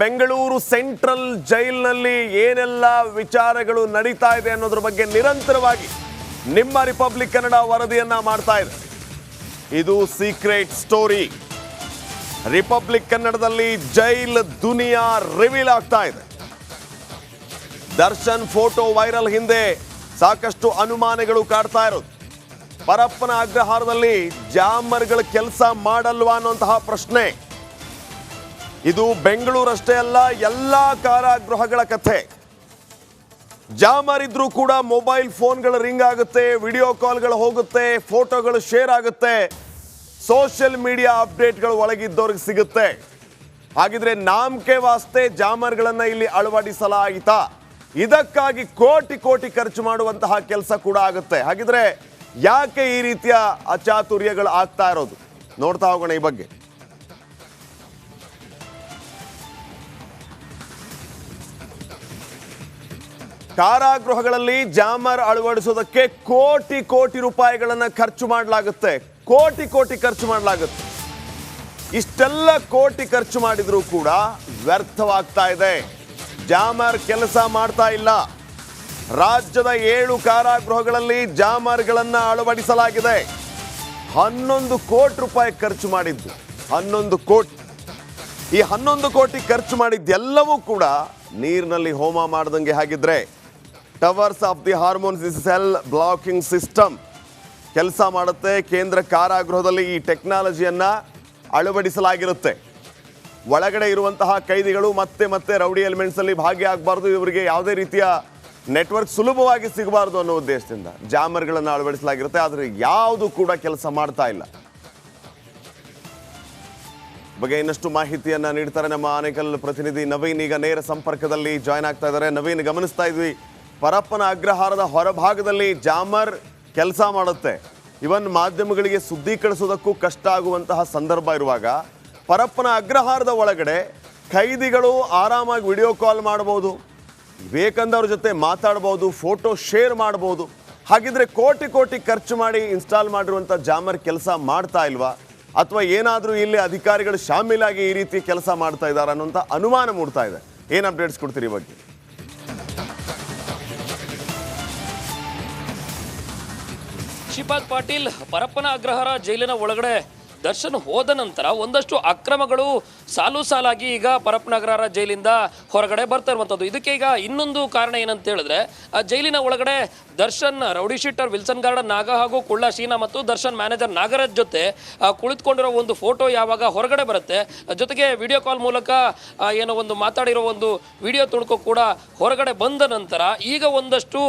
Bengaluru central ಜೈಲಿನಲ್ಲಿ ಏನೆಲ್ಲ ವಿಚಾರಗಳು ನಡೀತಾ ಇದೆ ಅನ್ನೋದ್ರ ಬಗ್ಗೆ ನಿರಂತರವಾಗಿ ನಿಮ್ಮ ರಿಪಬ್ಲಿಕ್ ಕನ್ನಡ ವರದಿಯನ್ನ ಮಾಡ್ತಾ ಇದೆ. ಇದು ಸೀಕ್ರೆಟ್ ಸ್ಟೋರಿ. ರಿಪಬ್ಲಿಕ್ ಕನ್ನಡದಲ್ಲಿ ಜೈಲ್ ದುನಿಯಾ ರಿವೀಲ್ ಆಗ್ತಾ ಇದೆ. ದರ್ಶನ್ ಫೋಟೋ ವೈರಲ್ ಹಿಂದೆ ಸಾಕಷ್ಟು ಅನುಮಾನಗಳು ಕಾಡ್ತಾ ಇರೋದು. ಪರಪ್ಪನ ಅಗ್ರಹಾರದಲ್ಲಿ ಜಾಮರ್ಗಳ ಕೆಲಸ ಮಾಡಲ್ವಾ ಅನ್ನುವಂತಹ ಪ್ರಶ್ನೆ. ಇದು ಬೆಂಗಳೂರಷ್ಟೇ ಅಲ್ಲ, ಎಲ್ಲ ಕಾರಾಗೃಹಗಳ ಕಥೆ. ಜಾಮರ್ ಇದ್ರೂ ಕೂಡ ಮೊಬೈಲ್ ಫೋನ್ಗಳು ರಿಂಗ್ ಆಗುತ್ತೆ, ವಿಡಿಯೋ ಕಾಲ್ಗಳು ಹೋಗುತ್ತೆ, ಫೋಟೋಗಳು ಶೇರ್ ಆಗುತ್ತೆ, ಸೋಷಿಯಲ್ ಮೀಡಿಯಾ ಅಪ್ಡೇಟ್ಗಳು ಒಳಗಿದ್ದವ್ರಿಗೆ ಸಿಗುತ್ತೆ. ಹಾಗಿದ್ರೆ ನಾಮಕೆ ವಾಸ್ತೆ ಜಾಮರ್ಗಳನ್ನ ಇಲ್ಲಿ ಅಳವಡಿಸಲಾಯಿತಾ? ಇದಕ್ಕಾಗಿ ಕೋಟಿ ಕೋಟಿ ಖರ್ಚು ಮಾಡುವಂತಹ ಕೆಲಸ ಕೂಡ ಆಗುತ್ತೆ. ಹಾಗಿದ್ರೆ ಯಾಕೆ ಈ ರೀತಿಯ ಅಚಾತುರ್ಯಗಳು ಆಗ್ತಾ ಇರೋದು? ನೋಡ್ತಾ ಹೋಗೋಣ ಈ ಬಗ್ಗೆ. ಕಾರಾಗೃಹಗಳಲ್ಲಿ ಜಾಮರ್ ಅಳವಡಿಸೋದಕ್ಕೆ ಕೋಟಿ ಕೋಟಿ ರೂಪಾಯಿಗಳನ್ನ ಖರ್ಚು ಮಾಡಲಾಗುತ್ತೆ. ಕೋಟಿ ಕೋಟಿ ಖರ್ಚು ಮಾಡಲಾಗುತ್ತೆ. ಇಷ್ಟೆಲ್ಲ ಕೋಟಿ ಖರ್ಚು ಮಾಡಿದ್ರೂ ಕೂಡ ವ್ಯರ್ಥವಾಗ್ತಾ ಇದೆ. ಜಾಮರ್ ಕೆಲಸ ಮಾಡ್ತಾ ಇಲ್ಲ. ರಾಜ್ಯದ 7 ಕಾರಾಗೃಹಗಳಲ್ಲಿ ಜಾಮರ್ಗಳನ್ನ ಅಳವಡಿಸಲಾಗಿದೆ. 11 ಕೋಟಿ ರೂಪಾಯಿ ಖರ್ಚು ಮಾಡಿದ್ದು. 11 ಕೋಟಿ. ಈ 11 ಕೋಟಿ ಖರ್ಚು ಮಾಡಿದ್ದೆಲ್ಲವೂ ಕೂಡ ನೀರಿನಲ್ಲಿ ಹೋಮ ಮಾಡ್ದಂಗೆ. ಹಾಗಿದ್ರೆ towers of the hormones cell blocking system ಕೆಲಸ ಮಾಡುತ್ತೆ. ಕೇಂದ್ರ ಕಾರಾಗೃಹದಲ್ಲಿ ಈ ಟೆಕ್ನಾಲಜಿಯನ್ನ ಅಳವಡಿಸಲಾಗಿರುತ್ತೆ. ಒಳಗಡೆ ಇರುವಂತಹ ಕೈದಿಗಳು ಮತ್ತೆ ಮತ್ತೆ ರೌಡಿ ಎಲಿಮೆಂಟ್ಸ್ ಅಲ್ಲಿ ಭಾಗಿಯಾಗಬಾರ್ದು, ಇವರಿಗೆ ಯಾವುದೇ ರೀತಿಯ ನೆಟ್ವರ್ಕ್ ಸುಲಭವಾಗಿ ಸಿಗಬಾರ್ದು ಅನ್ನೋ ಉದ್ದೇಶದಿಂದ ಜಾಮರ್ಗಳನ್ನು ಅಳವಡಿಸಲಾಗಿರುತ್ತೆ. ಆದರೆ ಯಾವುದು ಕೂಡ ಕೆಲಸ ಮಾಡ್ತಾ ಇಲ್ಲ. ಬಗ್ಗೆ ಇನ್ನಷ್ಟು ಮಾಹಿತಿಯನ್ನ ನೀಡ್ತಾರೆ ನಮ್ಮ ಆನೇಕಲ್ ಪ್ರತಿನಿಧಿ ನವೀನ್. ಈಗ ನೇರ ಸಂಪರ್ಕದಲ್ಲಿ ಜಾಯ್ನ್ ಆಗ್ತಾ ಇದ್ದಾರೆ. ನವೀನ್, ಗಮನಿಸ್ತಾ ಇದ್ವಿ ಪರಪ್ಪನ ಅಗ್ರಹಾರದ ಹೊರಭಾಗದಲ್ಲಿ ಜಾಮರ್ ಕೆಲಸ ಮಾಡುತ್ತೆ. ಇವನ್ ಮಾಧ್ಯಮಗಳಿಗೆ ಸುದ್ದಿ ಕಳಿಸೋದಕ್ಕೂ ಕಷ್ಟ ಆಗುವಂತಹ ಸಂದರ್ಭ ಇರುವಾಗ ಪರಪ್ಪನ ಅಗ್ರಹಾರದ ಒಳಗಡೆ ಖೈದಿಗಳು ಆರಾಮಾಗಿ ವಿಡಿಯೋ ಕಾಲ್ ಮಾಡಬಹುದು, ಬೇಕಂದವ್ರ ಜೊತೆ ಮಾತಾಡ್ಬೋದು, ಫೋಟೋ ಶೇರ್ ಮಾಡ್ಬೋದು. ಹಾಗಿದ್ರೆ ಕೋಟಿ ಕೋಟಿ ಖರ್ಚು ಮಾಡಿ ಇನ್ಸ್ಟಾಲ್ ಮಾಡಿರುವಂಥ ಜಾಮರ್ ಕೆಲಸ ಮಾಡ್ತಾ ಇಲ್ವಾ? ಅಥವಾ ಏನಾದರೂ ಇಲ್ಲಿ ಅಧಿಕಾರಿಗಳು ಶಾಮೀಲಾಗಿ ಈ ರೀತಿ ಕೆಲಸ ಮಾಡ್ತಾ ಇದ್ದಾರೆ ಅನ್ನೋಂಥ ಅನುಮಾನ ಮೂಡ್ತಾ ಇದೆ. ಏನು ಅಪ್ಡೇಟ್ಸ್ ಕೊಡ್ತೀರಿ ಈ ಬಗ್ಗೆ? ಶ್ರೀಪಾದ್ ಪಾಟೀಲ್, ಪರಪ್ಪನ ಅಗ್ರಹಾರ ಜೈಲಿನ ಒಳಗಡೆ ದರ್ಶನ್ ಹೋದ ನಂತರ ಒಂದಷ್ಟು ಅಕ್ರಮಗಳು ಸಾಲಾಗಿ ಈಗ ಪರಪ್ಪನ ಅಗ್ರಹಾರ ಜೈಲಿಂದ ಹೊರಗಡೆ ಬರ್ತಾ ಇರುವಂಥದ್ದು. ಇದಕ್ಕೆ ಈಗ ಇನ್ನೊಂದು ಕಾರಣ ಏನಂತ ಹೇಳಿದ್ರೆ, ಆ ಜೈಲಿನ ಒಳಗಡೆ Darshan rowdy sheeter Wilson garden ನಾಗ ಹಾಗೂ ಕುಳ್ಳ ಶೀನಾ ಮತ್ತು ದರ್ಶನ್ ಮ್ಯಾನೇಜರ್ ನಾಗರಾಜ್ ಜೊತೆ ಕುಳಿತುಕೊಂಡಿರೋ ಒಂದು ಫೋಟೋ ಯಾವಾಗ ಹೊರಗಡೆ ಬರುತ್ತೆ, ಜೊತೆಗೆ ವಿಡಿಯೋ ಕಾಲ್ ಮೂಲಕ ಏನೋ ಒಂದು ಮಾತಾಡಿರೋ ಒಂದು ವಿಡಿಯೋ ತುಣುಕು ಕೂಡ ಹೊರಗಡೆ ಬಂದ ನಂತರ ಈಗ ಒಂದಷ್ಟು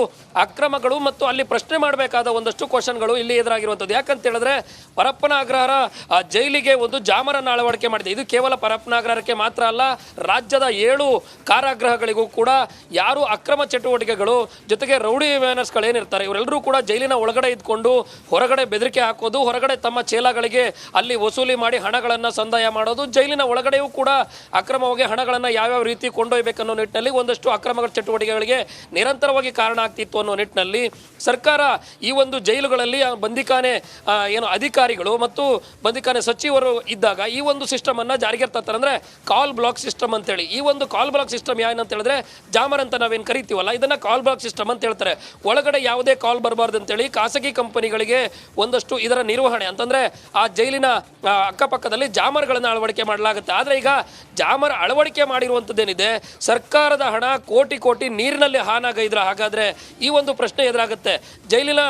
ಅಕ್ರಮಗಳು ಮತ್ತು ಅಲ್ಲಿ ಪ್ರಶ್ನೆ ಮಾಡಬೇಕಾದ ಒಂದಷ್ಟು ಕ್ವಶನ್ಗಳು ಇಲ್ಲಿ ಎದುರಾಗಿರುವಂಥದ್ದು. ಯಾಕಂತ ಹೇಳಿದ್ರೆ ಪರಪ್ಪನ ಅಗ್ರಹಾರ ಜೈಲಿಗೆ ಒಂದು ಜಾಮರನ್ನು ಅಳವಡಿಕೆ ಮಾಡಿದೆ. ಇದು ಕೇವಲ ಪರಪ್ಪನ ಅಗ್ರಹಾರಕ್ಕೆ ಮಾತ್ರ ಅಲ್ಲ, ರಾಜ್ಯದ 7 ಕಾರಾಗೃಹಗಳಿಗೂ ಕೂಡ ಯಾರು ಅಕ್ರಮ ಚಟುವಟಿಕೆಗಳು ಜೊತೆಗೆ ರೌಡಿ ಮ್ಯಾನರ್ಸ್ಗಳು ಏನಿರ್ತಾರೆ ಇವರೆಲ್ಲರೂ ಕೂಡ ಜೈಲಿನ ಒಳಗಡೆ ಇದ್ಕೊಂಡು ಹೊರಗಡೆ ಬೆದರಿಕೆ ಹಾಕೋದು, ಹೊರಗಡೆ ತಮ್ಮ ಚೇಲಾಗಳಿಗೆ ಅಲ್ಲಿ ವಸೂಲಿ ಮಾಡಿ ಹಣಗಳನ್ನು ಸಂದಾಯ ಮಾಡೋದು, ಜೈಲಿನ ಒಳಗಡೆಯೂ ಕೂಡ ಅಕ್ರಮವಾಗಿ ಹಣಗಳನ್ನು ಯಾವ್ಯಾವ ರೀತಿ ಕೊಂಡೊಯ್ಬೇಕನ್ನೋ ನಿಟ್ಟಿನಲ್ಲಿ ಒಂದಷ್ಟು ಅಕ್ರಮ ಚಟುವಟಿಕೆಗಳಿಗೆ ನಿರಂತರವಾಗಿ ಕಾರಣ ಆಗ್ತಿತ್ತು ಅನ್ನೋ ನಿಟ್ಟಿನಲ್ಲಿ ಸರ್ಕಾರ ಈ ಒಂದು ಜೈಲುಗಳಲ್ಲಿ ಬಂದಿಖಾನೆ ಏನು ಅಧಿಕಾರಿಗಳು ಮತ್ತು ಬಂದಿಖಾನೆ ಸಚಿವರು ಇದ್ದಾಗ ಈ ಒಂದು ಸಿಸ್ಟಮ್ ಅನ್ನ ಜಾರಿಗೆ ತರ್ತಾರೆ. ಅಂದ್ರೆ ಕಾಲ್ ಬ್ಲಾಕ್ ಸಿಸ್ಟಮ್ ಅಂತೇಳಿ. ಈ ಒಂದು ಕಾಲ್ ಬ್ಲಾಕ್ ಸಿಸ್ಟಮ್ ಏನಂತ ಹೇಳಿದ್ರೆ ಜಾಮರ್ ಅಂತ ನಾವೇನು ಕರಿತೀವಲ್ಲ, ಇದನ್ನ ಕಾಲ್ ಬ್ಲಾಕ್ ಸಿಸ್ಟಮ್ ಅಂತ ಹೇಳ್ತಾರೆ. ಒಳಗಡೆ ಯಾವುದೇ ಕಾಲ್ ಬರಬಾರ್ದು ಅಂತೇಳಿ ಖಾಸಗಿ ಕಂಪನಿಗಳಿಗೆ ಒಂದಷ್ಟು ಇದರ ನಿರ್ವಹಣೆ ಅಂತಂದ್ರೆ ಆ ಜೈಲಿನ ಅಕ್ಕಪಕ್ಕದಲ್ಲಿ ಜಾಮರ್ಗಳನ್ನ ಅಳವಡಿಕೆ ಮಾಡಲಾಗುತ್ತೆ. ಆದ್ರೆ ಈಗ ಜಾಮರ್ ಅಳವಡಿಕೆ ಮಾಡಿರುವಂಥದ್ದೇನಿದೆ, ಸರ್ಕಾರದ ಹಣ ಕೋಟಿ ಕೋಟಿ ನೀರಿನಲ್ಲಿ ಹಾನಾಗೈದ್ರ. ಹಾಗಾದ್ರೆ ಈ ಒಂದು ಪ್ರಶ್ನೆ ಎದುರಾಗುತ್ತೆ. ಜೈಲಿನ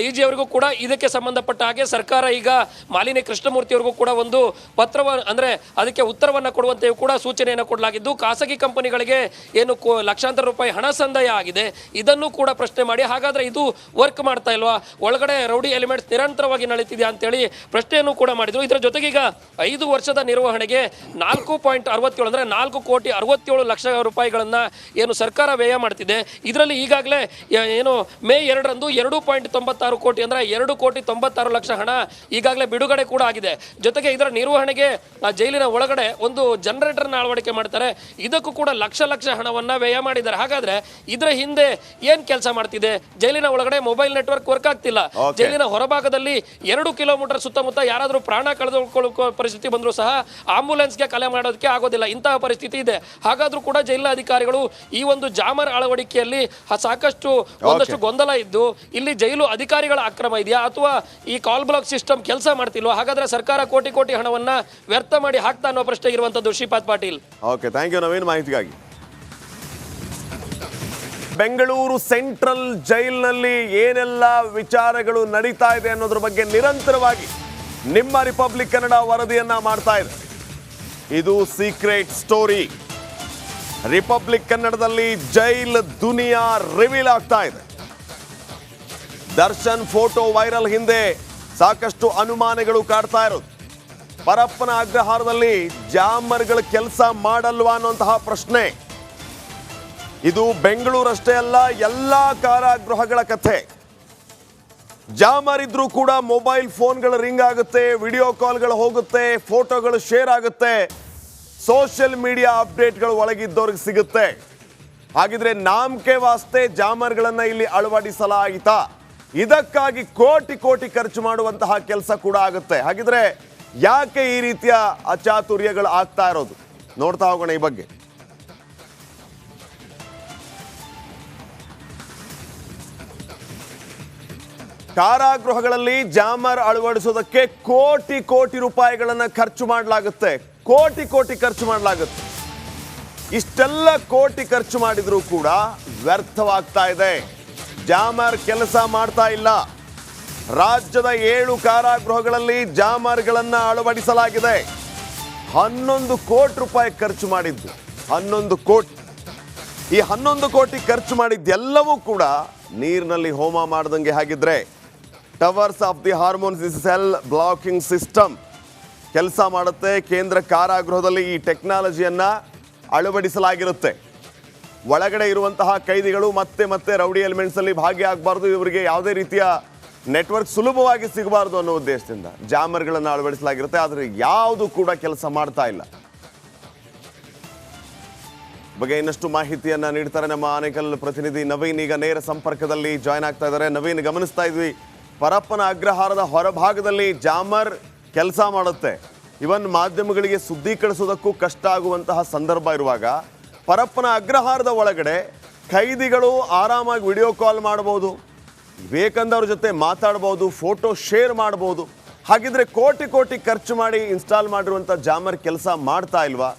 DG ಅವರಿಗೂ ಕೂಡ ಇದಕ್ಕೆ ಸಂಬಂಧಪಟ್ಟ ಹಾಗೆ ಸರ್ಕಾರ ಈಗ ಮಾಲಿನಿ ಕೃಷ್ಣಮೂರ್ತಿ ಅವರಿಗೂ ಕೂಡ ಒಂದು ಪತ್ರವನ್ನು ಅಂದ್ರೆ ಅದಕ್ಕೆ ಉತ್ತರವನ್ನು ಕೊಡುವಂತೆಯೂ ಕೂಡ ಸೂಚನೆಯನ್ನು ಕೊಡಲಾಗಿದ್ದು, ಖಾಸಗಿ ಕಂಪನಿಗಳಿಗೆ ಏನು ಲಕ್ಷಾಂತರ ರೂಪಾಯಿ ಹಣ ಸಂದಾಯ ಆಗಿದೆ ಇದನ್ನು ಕೂಡ ಪ್ರಶ್ನೆ ಮಾಡಿ ಹಾಗಾದ್ರೆ ಇದು ವರ್ಕ್ ಮಾಡ್ತಾ ಇಲ್ವಾ, ಒಳಗಡೆ ರೌಡಿ ಎಲಿಮೆಂಟ್ಸ್ ನಿರಂತರವಾಗಿ ನಡೀತಿದೆಯಾ ಅಂತೇಳಿ ಪ್ರಶ್ನೆಯನ್ನು ಕೂಡ ಮಾಡಿದ್ರು. ಇದರ ಜೊತೆಗೆ ಈಗ 5 ವರ್ಷದ ನಿರ್ವಹಣೆಗೆ 4.67 ಅಂದ್ರೆ 4,67,00,000 ರೂಪಾಯಿಗಳನ್ನ ಏನು ಸರ್ಕಾರ ವ್ಯಯ ಮಾಡ್ತಿದೆ. ಇದರಲ್ಲಿ ಈಗಾಗಲೇ ಏನು ಮೇ 2ರಂದು 2.96 ಕೋಟಿ ಅಂದ್ರೆ 2,96,00,000 ಹಣ ಈಗಾಗಲೇ ಬಿಡುಗಡೆ ಕೂಡ ಆಗಿದೆ. ಜೊತೆಗೆ ಇದರ ನಿರ್ವಹಣೆಗೆ ಜೈಲಿನ ಒಳಗಡೆ ಒಂದು ಜನರೇಟರ್ನ ಅಳವಡಿಕೆ ಮಾಡ್ತಾರೆ. ಇದಕ್ಕೂ ಕೂಡ ಲಕ್ಷ ಹಣವನ್ನ ವ್ಯಯ ಮಾಡಿದ್ದಾರೆ. ಹಾಗಾದ್ರೆ ಇದರ ಹಿಂದೆ ಏನ್ ಕೆಲಸ ಮಾಡ್ತಿದೆ? ಜೈಲಿನ ಒಳಗಡೆ ಮೊಬೈಲ್ ನೆಟ್ವರ್ಕ್ ವರ್ಕ್ ಆಗ್ತಿಲ್ಲ. ಜೈಲಿನ ಹೊರಭಾಗದಲ್ಲಿ 2 ಕಿಲೋಮೀಟರ್ ಸುತ್ತಮುತ್ತ ಯಾರಾದ್ರೂ ಪ್ರಾಣ ಕಳೆದುಕೊಳ್ಳುವ ಪರಿಸ್ಥಿತಿ ಬಂದರೂ ಸಹ ಆಂಬ್ಯುಲೆನ್ಸ್ಗೆ ಕಲೆ ಮಾಡೋದಕ್ಕೆ ಆಗೋದಿಲ್ಲ. ಇಂತಹ ಪರಿಸ್ಥಿತಿ ಇದೆ. ಹಾಗಾದ್ರೂ ಕೂಡ ಜೈಲಿನ ಅಧಿಕಾರಿಗಳು ಈ ಒಂದು ಜಾಮರ್ ಅಳವಡಿಕೆಯಲ್ಲಿ ಸಾಕಷ್ಟು ಒಂದಷ್ಟು ಗೊಂದಲ ಇದ್ದು ಇಲ್ಲಿ ಜೈಲು ಅಧಿಕಾರಿಗಳ ಅಕ್ರಮ ಇದೆಯಾ ಅಥವಾ ಈ ಕಾಲ್ ಬ್ಲಾಕ್ ಸಿಸ್ಟಮ್ ಕೆಲಸ ಮಾಡ್ತಿಲ್ವಾ? ಹಾಗಾದ್ರೆ ಸರ್ಕಾರ ಕೋಟಿ ಹಣವನ್ನ ವ್ಯರ್ಥ ಮಾಡಿ ಹಾಕ್ತಾ ಅನ್ನೋ ಪ್ರಶ್ನೆ ಇರುವಂತದ್ದು. Shripad Patil. Okay, thank you Naveen ಮಾಹಿತಿಗಾಗಿ. ಬೆಂಗಳೂರು ಸೆಂಟ್ರಲ್ ಜೈಲಿನಲ್ಲಿ ಏನೆಲ್ಲ ವಿಚಾರಗಳು ನಡೀತಾ ಇದೆ ಅನ್ನೋದ್ರ ಬಗ್ಗೆ ನಿರಂತರವಾಗಿ ನಿಮ್ಮ ರಿಪಬ್ಲಿಕ್ ಕನ್ನಡ ವರದಿಯನ್ನ ಮಾಡ್ತಾ ಇದೆ. ಇದು ಸೀಕ್ರೆಟ್ ಸ್ಟೋರಿ. ರಿಪಬ್ಲಿಕ್ ಕನ್ನಡದಲ್ಲಿ ಜೈಲ್ ದುನಿಯಾ ರಿವೀಲ್ ಆಗ್ತಾ ಇದೆ. ದರ್ಶನ್ ಫೋಟೋ ವೈರಲ್ ಹಿಂದೆ ಸಾಕಷ್ಟು ಅನುಮಾನಗಳು ಕಾಡ್ತಾ ಇರೋದು. ಪರಪ್ಪನ ಅಗ್ರಹಾರದಲ್ಲಿ ಜಾಮರ್ಗಳ ಕೆಲಸ ಮಾಡಲ್ವಾ ಅನ್ನುವಂತಹ ಪ್ರಶ್ನೆ. ಇದು ಬೆಂಗಳೂರಷ್ಟೇ ಅಲ್ಲ, ಎಲ್ಲ ಕಾರಾಗೃಹಗಳ ಕಥೆ. ಜಾಮರ್ ಇದ್ರೂ ಕೂಡ ಮೊಬೈಲ್ ಫೋನ್ಗಳು ರಿಂಗ್ ಆಗುತ್ತೆ, ವಿಡಿಯೋ ಕಾಲ್ಗಳು ಹೋಗುತ್ತೆ, ಫೋಟೋಗಳು ಶೇರ್ ಆಗುತ್ತೆ, ಸೋಷಿಯಲ್ ಮೀಡಿಯಾ ಅಪ್ಡೇಟ್ಗಳು ಒಳಗಿದ್ದವ್ರಿಗೆ ಸಿಗುತ್ತೆ. ಹಾಗಿದ್ರೆ ನಾಮಕೆ ವಾಸ್ತೆ ಜಾಮರ್ಗಳನ್ನ ಇಲ್ಲಿ ಅಳವಡಿಸಲಾಯಿತಾ? ಇದಕ್ಕಾಗಿ ಕೋಟಿ ಖರ್ಚು ಮಾಡುವಂತಹ ಕೆಲಸ ಕೂಡ ಆಗುತ್ತೆ. ಹಾಗಿದ್ರೆ ಯಾಕೆ ಈ ರೀತಿಯ ಅಚಾತುರ್ಯಗಳು ಆಗ್ತಾ ಇರೋದು? ನೋಡ್ತಾ ಹೋಗೋಣ ಈ ಬಗ್ಗೆ. ಕಾರಾಗೃಹಗಳಲ್ಲಿ ಜಾಮರ್ ಅಳವಡಿಸೋದಕ್ಕೆ ಕೋಟಿ ರೂಪಾಯಿಗಳನ್ನ ಖರ್ಚು ಮಾಡಲಾಗುತ್ತೆ. ಕೋಟಿ ಖರ್ಚು ಮಾಡಲಾಗುತ್ತೆ. ಇಷ್ಟೆಲ್ಲ ಕೋಟಿ ಖರ್ಚು ಮಾಡಿದ್ರೂ ಕೂಡ ವ್ಯರ್ಥವಾಗ್ತಾ ಇದೆ. ಜಾಮರ್ ಕೆಲಸ ಮಾಡ್ತಾ ಇಲ್ಲ. ರಾಜ್ಯದ 7 ಕಾರಾಗೃಹಗಳಲ್ಲಿ ಜಾಮರ್ಗಳನ್ನ ಅಳವಡಿಸಲಾಗಿದೆ. 11 ಕೋಟಿ ರೂಪಾಯಿ ಖರ್ಚು ಮಾಡಿದ್ದು. 11 ಕೋಟಿ. ಈ 11 ಕೋಟಿ ಖರ್ಚು ಮಾಡಿದ್ದೆಲ್ಲವೂ ಕೂಡ ನೀರಿನಲ್ಲಿ ಹೋಮ ಮಾಡ್ದಂಗೆ. ಹಾಗಿದ್ರೆ towers of the hormones cell blocking system ಕೆಲಸ ಮಾಡುತ್ತೆ. ಕೇಂದ್ರ ಕಾರಾಗೃಹದಲ್ಲಿ ಈ ಟೆಕ್ನಾಲಜಿಯನ್ನ ಅಳವಡಿಸಲಾಗಿರುತ್ತೆ. ಒಳಗಡೆ ಇರುವಂತಹ ಕೈದಿಗಳು ಮತ್ತೆ ರೌಡಿ ಎಲಿಮೆಂಟ್ಸ್ ಅಲ್ಲಿ ಭಾಗಿಯಾಗಬಾರ್ದು, ಇವರಿಗೆ ಯಾವುದೇ ರೀತಿಯ ನೆಟ್ವರ್ಕ್ ಸುಲಭವಾಗಿ ಸಿಗಬಾರ್ದು ಅನ್ನೋ ಉದ್ದೇಶದಿಂದ ಜಾಮರ್ಗಳನ್ನು ಅಳವಡಿಸಲಾಗಿರುತ್ತೆ. ಆದರೆ ಯಾವುದು ಕೂಡ ಕೆಲಸ ಮಾಡ್ತಾ ಇಲ್ಲ. ಬಗ್ಗೆ ಇನ್ನಷ್ಟು ಮಾಹಿತಿಯನ್ನ ನೀಡ್ತಾರೆ ನಮ್ಮ ಆನೇಕಲ್ ಪ್ರತಿನಿಧಿ ನವೀನ್. ಈಗ ನೇರ ಸಂಪರ್ಕದಲ್ಲಿ ಜಾಯ್ನ್ ಆಗ್ತಾ ಇದ್ದಾರೆ. ನವೀನ್, ಗಮನಿಸ್ತಾ ಇದ್ವಿ ಪರಪ್ಪನ ಅಗ್ರಹಾರದ ಹೊರಭಾಗದಲ್ಲಿ ಜಾಮರ್ ಕೆಲಸ ಮಾಡುತ್ತೆ. ಇವನ್ ಮಾಧ್ಯಮಗಳಿಗೆ ಸುದ್ದಿ ಕಳಿಸೋದಕ್ಕೂ ಕಷ್ಟ ಆಗುವಂತಹ ಸಂದರ್ಭ ಇರುವಾಗ ಪರಪ್ಪನ ಅಗ್ರಹಾರದ ಒಳಗಡೆ ಖೈದಿಗಳು ಆರಾಮಾಗಿ ವಿಡಿಯೋ ಕಾಲ್ ಮಾಡಬಹುದು, ಬೇಕಂದವ್ರ ಜೊತೆ ಮಾತಾಡ್ಬೋದು, ಫೋಟೋ ಶೇರ್ ಮಾಡ್ಬೋದು. ಹಾಗಿದ್ರೆ ಕೋಟಿ ಖರ್ಚು ಮಾಡಿ ಇನ್ಸ್ಟಾಲ್ ಮಾಡಿರುವಂಥ ಜಾಮರ್ ಕೆಲಸ ಮಾಡ್ತಾ ಇಲ್ವಾ?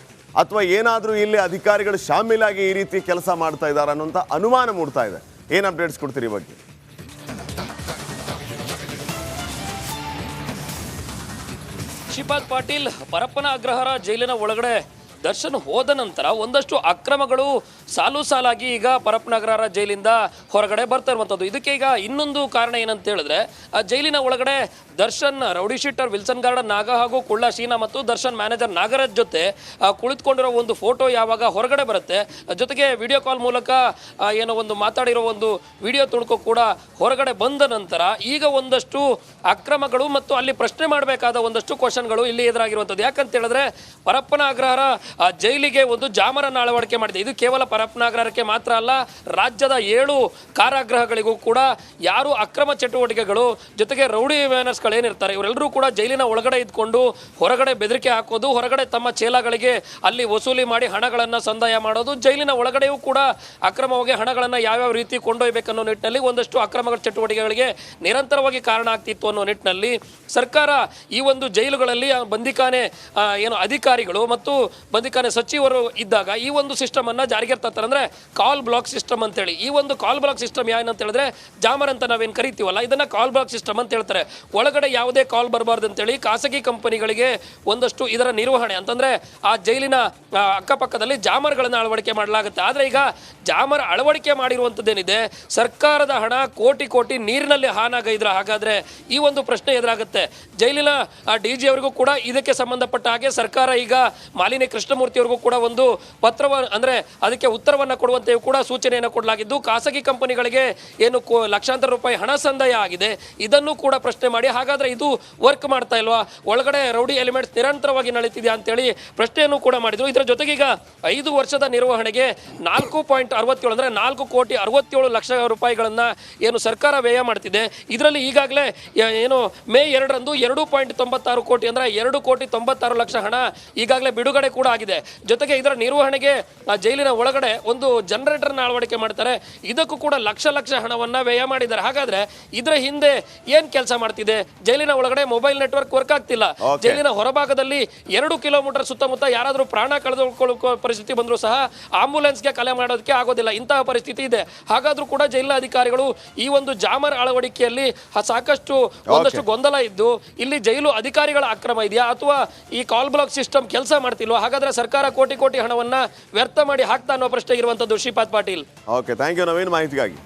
ಅಥವಾ ಏನಾದರೂ ಇಲ್ಲಿ ಅಧಿಕಾರಿಗಳು ಶಾಮೀಲಾಗಿ ಈ ರೀತಿ ಕೆಲಸ ಮಾಡ್ತಾ ಇದ್ದಾರೆ ಅನ್ನೋಂಥ ಅನುಮಾನ ಮೂಡ್ತಾ ಇದೆ. ಏನು ಅಪ್ಡೇಟ್ಸ್ ಕೊಡ್ತೀರಿ ಈ ಬಗ್ಗೆ? ಶ್ರೀಪಾದ್ ಪಾಟೀಲ್, ಪರಪ್ಪನ ಅಗ್ರಹಾರ ಜೈಲಿನ ಒಳಗಡೆ ದರ್ಶನ್ ಹೋದ ನಂತರ ಒಂದಷ್ಟು ಅಕ್ರಮಗಳು ಸಾಲಾಗಿ ಈಗ ಪರಪ್ಪನ ಅಗ್ರಹಾರ ಜೈಲಿಂದ ಹೊರಗಡೆ ಬರ್ತಾ ಇರುವಂಥದ್ದು. ಇದಕ್ಕೆ ಈಗ ಇನ್ನೊಂದು ಕಾರಣ ಏನಂತ ಹೇಳಿದ್ರೆ, ಆ ಜೈಲಿನ ಒಳಗಡೆ Darshan rowdy sheeter Wilson garden ನಾಗ ಹಾಗೂ ಕುಳ್ಳ ಶೀನಾ ಮತ್ತು ದರ್ಶನ್ ಮ್ಯಾನೇಜರ್ ನಾಗರಾಜ್ ಜೊತೆ ಕುಳಿತುಕೊಂಡಿರೋ ಒಂದು ಫೋಟೋ ಯಾವಾಗ ಹೊರಗಡೆ ಬರುತ್ತೆ, ಜೊತೆಗೆ ವಿಡಿಯೋ ಕಾಲ್ ಮೂಲಕ ಏನೋ ಒಂದು ಮಾತಾಡಿರೋ ಒಂದು ವಿಡಿಯೋ ತುಣುಕು ಕೂಡ ಹೊರಗಡೆ ಬಂದ ನಂತರ ಈಗ ಒಂದಷ್ಟು ಅಕ್ರಮಗಳು ಮತ್ತು ಅಲ್ಲಿ ಪ್ರಶ್ನೆ ಮಾಡಬೇಕಾದ ಒಂದಷ್ಟು ಕ್ವಶನ್ಗಳು ಇಲ್ಲಿ ಎದುರಾಗಿರುವಂಥದ್ದು. ಯಾಕಂತ ಹೇಳಿದ್ರೆ ಪರಪ್ಪನ ಅಗ್ರಹಾರ ಜೈಲಿಗೆ ಒಂದು ಜಾಮರನ್ನು ಅಳವಡಿಕೆ ಮಾಡಿದೆ. ಇದು ಕೇವಲ ಪರಪ್ಪನ ಅಗ್ರಹಾರಕ್ಕೆ ಮಾತ್ರ ಅಲ್ಲ, ರಾಜ್ಯದ 7 ಕಾರಾಗೃಹಗಳಿಗೂ ಕೂಡ ಯಾರು ಅಕ್ರಮ ಚಟುವಟಿಕೆಗಳು ಜೊತೆಗೆ ರೌಡಿ ವ್ಯಾನರ್ಸ್ಗಳು ಏನಿರ್ತಾರೆ ಇವರೆಲ್ಲರೂ ಕೂಡ ಜೈಲಿನ ಒಳಗಡೆ ಇದ್ಕೊಂಡು ಹೊರಗಡೆ ಬೆದರಿಕೆ ಹಾಕೋದು, ಹೊರಗಡೆ ತಮ್ಮ ಚೇಲಾಗಳಿಗೆ ಅಲ್ಲಿ ವಸೂಲಿ ಮಾಡಿ ಹಣಗಳನ್ನು ಸಂದಾಯ ಮಾಡೋದು, ಜೈಲಿನ ಒಳಗಡೆಯೂ ಕೂಡ ಅಕ್ರಮವಾಗಿ ಹಣಗಳನ್ನು ಯಾವ್ಯಾವ ರೀತಿ ಕೊಂಡೊಯ್ಬೇಕನ್ನೋ ನಿಟ್ಟಿನಲ್ಲಿ ಒಂದಷ್ಟು ಅಕ್ರಮ ಚಟುವಟಿಕೆಗಳಿಗೆ ನಿರಂತರವಾಗಿ ಕಾರಣ ಆಗ್ತಿತ್ತು ಅನ್ನೋ ನಿಟ್ಟಿನಲ್ಲಿ ಸರ್ಕಾರ ಈ ಒಂದು ಜೈಲುಗಳಲ್ಲಿ ಬಂದಿಖಾನೆ ಏನು ಅಧಿಕಾರಿಗಳು ಮತ್ತು ಬಂದಿಖಾನೆ ಸಚಿವರು ಇದ್ದಾಗ ಈ ಒಂದು ಸಿಸ್ಟಮ್ ಅನ್ನ ಜಾರಿಗೆ ತರ್ತಾರೆ. ಅಂದ್ರೆ ಕಾಲ್ ಬ್ಲಾಕ್ ಸಿಸ್ಟಮ್ ಅಂತ ಹೇಳಿ. ಈ ಒಂದು ಕಾಲ್ ಬ್ಲಾಕ್ ಸಿಸ್ಟಮ್ ಏನಂತ ಹೇಳಿದ್ರೆ ಜಾಮರ್ ಅಂತ ನಾವೇನು ಕರಿತೀವಲ್ಲ, ಇದನ್ನ ಕಾಲ್ ಬ್ಲಾಕ್ ಸಿಸ್ಟಮ್ ಅಂತ ಹೇಳ್ತಾರೆ. ಒಳಗಡೆ ಯಾವುದೇ ಕಾಲ್ ಬರಬಾರ್ದು ಅಂತೇಳಿ ಖಾಸಗಿ ಕಂಪನಿಗಳಿಗೆ ಒಂದಷ್ಟು ಇದರ ನಿರ್ವಹಣೆ ಅಂತಂದ್ರೆ ಆ ಜೈಲಿನ ಅಕ್ಕಪಕ್ಕದಲ್ಲಿ ಜಾಮರ್ಗಳನ್ನ ಅಳವಡಿಕೆ ಮಾಡಲಾಗುತ್ತೆ. ಆದ್ರೆ ಈಗ ಜಾಮರ್ ಅಳವಡಿಕೆ ಮಾಡಿರುವಂತದ್ದೇನಿದೆ, ಸರ್ಕಾರದ ಹಣ ಕೋಟಿ ನೀರಿನಲ್ಲಿ ಹಾನಾಗೈದ್ರ. ಹಾಗಾದ್ರೆ ಈ ಒಂದು ಪ್ರಶ್ನೆ ಎದುರಾಗುತ್ತೆ. ಜೈಲಿನ DG ಅವರಿಗೂ ಕೂಡ ಇದಕ್ಕೆ ಸಂಬಂಧಪಟ್ಟ ಹಾಗೆ ಸರ್ಕಾರ ಈಗ ಮಾಲಿನಿ ಕೃಷ್ಣ ಕೃಷ್ಣಮೂರ್ತಿ ಅವ್ರಿಗೂ ಕೂಡ ಒಂದು ಪತ್ರವನ್ನು ಅಂದ್ರೆ ಅದಕ್ಕೆ ಉತ್ತರವನ್ನ ಕೊಡುವಂತೆಯೂ ಕೂಡ ಸೂಚನೆಯನ್ನು ಕೊಡಲಾಗಿದ್ದು, ಖಾಸಗಿ ಕಂಪನಿಗಳಿಗೆ ಏನು ಲಕ್ಷಾಂತರ ರೂಪಾಯಿ ಹಣ ಸಂದಾಯ ಆಗಿದೆ ಇದನ್ನು ಕೂಡ ಪ್ರಶ್ನೆ ಮಾಡಿ ಹಾಗಾದ್ರೆ ಇದು ವರ್ಕ್ ಮಾಡ್ತಾ ಇಲ್ವಾ, ಒಳಗಡೆ ರೌಡಿ ಎಲಿಮೆಂಟ್ಸ್ ನಿರಂತರವಾಗಿ ನಡೀತಿದೆಯಾ ಅಂತೇಳಿ ಪ್ರಶ್ನೆಯನ್ನು ಕೂಡ ಮಾಡಿದ್ರು. ಇದರ ಜೊತೆಗೆ ಈಗ 5 ವರ್ಷದ ನಿರ್ವಹಣೆಗೆ 4.67 ಅಂದ್ರೆ 4,67,00,000 ರೂಪಾಯಿಗಳನ್ನ ಏನು ಸರ್ಕಾರ ವ್ಯಯ ಮಾಡ್ತಿದೆ. ಇದರಲ್ಲಿ ಈಗಾಗಲೇ ಏನು ಮೇ 2ರಂದು 2.96 ಕೋಟಿ ಅಂದ್ರೆ 2,96,00,000 ಹಣ ಈಗಾಗಲೇ ಬಿಡುಗಡೆ ಕೂಡ ಆಗಿದೆ. ಜೊತೆಗೆ ಇದರ ನಿರ್ವಹಣೆಗೆ ಜೈಲಿನ ಒಳಗಡೆ ಒಂದು ಜನರೇಟರ್ನ ಅಳವಡಿಕೆ ಮಾಡ್ತಾರೆ, ಇದಕ್ಕೂ ಕೂಡ ಲಕ್ಷ ಹಣವನ್ನ ವ್ಯಯ ಮಾಡಿದ್ದಾರೆ. ಹಾಗಾದ್ರೆ ಇದರ ಹಿಂದೆ ಏನ್ ಕೆಲಸ ಮಾಡ್ತಿದೆ? ಜೈಲಿನ ಒಳಗಡೆ ಮೊಬೈಲ್ ನೆಟ್ವರ್ಕ್ ವರ್ಕ್ ಆಗ್ತಿಲ್ಲ. ಜೈಲಿನ ಹೊರಭಾಗದಲ್ಲಿ 2 ಕಿಲೋಮೀಟರ್ ಸುತ್ತಮುತ್ತ ಯಾರಾದ್ರೂ ಪ್ರಾಣ ಕಳೆದುಕೊಳ್ಳೋ ಪರಿಸ್ಥಿತಿ ಬಂದರೂ ಸಹ ಆಂಬುಲೆನ್ಸ್ಗೆ ಕಲೆ ಮಾಡೋದಕ್ಕೆ ಆಗೋದಿಲ್ಲ, ಇಂತಹ ಪರಿಸ್ಥಿತಿ ಇದೆ. ಹಾಗಾದ್ರೂ ಕೂಡ ಜೈಲಿನ ಅಧಿಕಾರಿಗಳು ಈ ಒಂದು ಜಾಮರ್ ಅಳವಡಿಕೆಯಲ್ಲಿ ಸಾಕಷ್ಟು ಒಂದಷ್ಟು ಗೊಂದಲ ಇದ್ದು ಇಲ್ಲಿ ಜೈಲು ಅಧಿಕಾರಿಗಳ ಅಕ್ರಮ ಇದೆಯಾ ಅಥವಾ ಈ ಕಾಲ್ ಬ್ಲಾಕ್ ಸಿಸ್ಟಮ್ ಕೆಲಸ ಮಾಡ್ತಿಲ್ವಾ? ಹಾಗಾದ್ರೆ ಸರ್ಕಾರ ಕೋಟಿ ಹಣವನ್ನ ವ್ಯರ್ಥ ಮಾಡಿ ಹಾಕ್ತಾ ಅನ್ನೋ ಪ್ರಶ್ನೆ ಇರುವಂತದ್ದು Shripad Patil. Okay, thank you Naveen ಮಾಹಿತಿಗಾಗಿ.